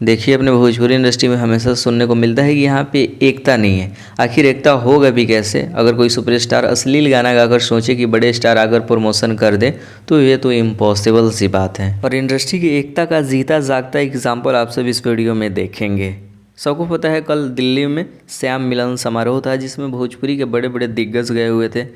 देखिए, अपने भोजपुरी इंडस्ट्री में हमेशा सुनने को मिलता है कि यहाँ पे एकता नहीं है। आखिर एकता होगा भी कैसे? अगर कोई सुपरस्टार अश्लील गाना गाकर सोचे कि बड़े स्टार आकर प्रमोशन कर दे तो ये तो इम्पॉसिबल सी बात है। और इंडस्ट्री की एकता का जीता जागता एग्जाम्पल आप सब इस वीडियो में देखेंगे। सबको पता है कल दिल्ली में श्याम मिलन समारोह था जिसमें भोजपुरी के बड़े बड़े दिग्गज गए हुए थे।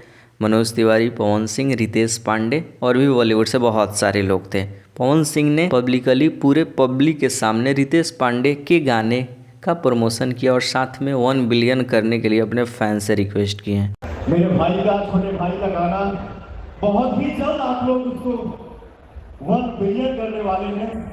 मनोज तिवारी, पवन सिंह, रितेश पांडे और भी बॉलीवुड से बहुत सारे लोग थे। पवन सिंह ने पब्लिकली पूरे पब्लिक के सामने रितेश पांडे के गाने का प्रमोशन किया और साथ में 1 बिलियन करने के लिए अपने फैन से रिक्वेस्ट किए हैं। मेरे भाई का, छोटे भाई का गाना बहुत ही जल्द आप लोग उसको 1 बिलियन करने वाले हैं।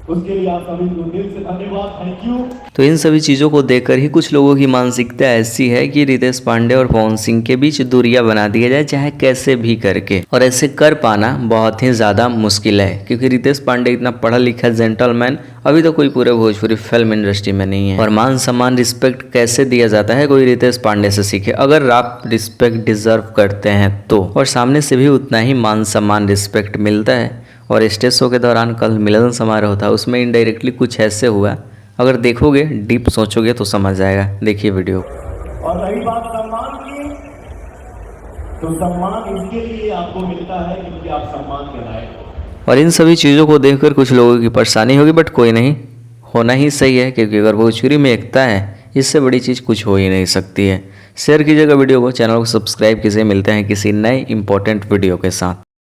उसके लिए आप सभी को दिल से धन्यवाद, थैंक यू। तो इन सभी चीज़ों को देखकर ही कुछ लोगों की मानसिकता ऐसी है कि रितेश पांडे और पवन सिंह के बीच दूरियां बना दिया जाए, चाहे कैसे भी करके। और ऐसे कर पाना बहुत ही ज़्यादा मुश्किल है क्योंकि रितेश पांडे इतना पढ़ा लिखा जेंटलमैन अभी तो कोई पूरे भोजपुरी फिल्म इंडस्ट्री में नहीं है। और मान सम्मान रिस्पेक्ट कैसे दिया जाता है कोई रितेश पांडे से सीखे, अगर आप रिस्पेक्ट डिजर्व करते हैं तो। और सामने से भी उतना ही मान सम्मान रिस्पेक्ट मिलता है। और स्टेज शो के दौरान कल मिलन समारोह था, उसमें इनडायरेक्टली कुछ ऐसे हुआ, अगर देखोगे डीप सोचोगे तो समझ आएगा। देखिए वीडियो। और रही बात सम्मान की, तो सम्मान इसके लिए आपको मिलता है क्योंकि आप सम्मान के लायक हो। और इन सभी चीज़ों को देखकर कुछ लोगों की परेशानी होगी, बट कोई नहीं, होना ही सही है क्योंकि अगर भोजपुरी में एकता है इससे बड़ी चीज़ कुछ हो ही नहीं सकती है। शेयर कीजिएगा वीडियो को, चैनल को सब्सक्राइब कीजिए। मिलते हैं किसी नए इंपॉर्टेंट वीडियो के साथ।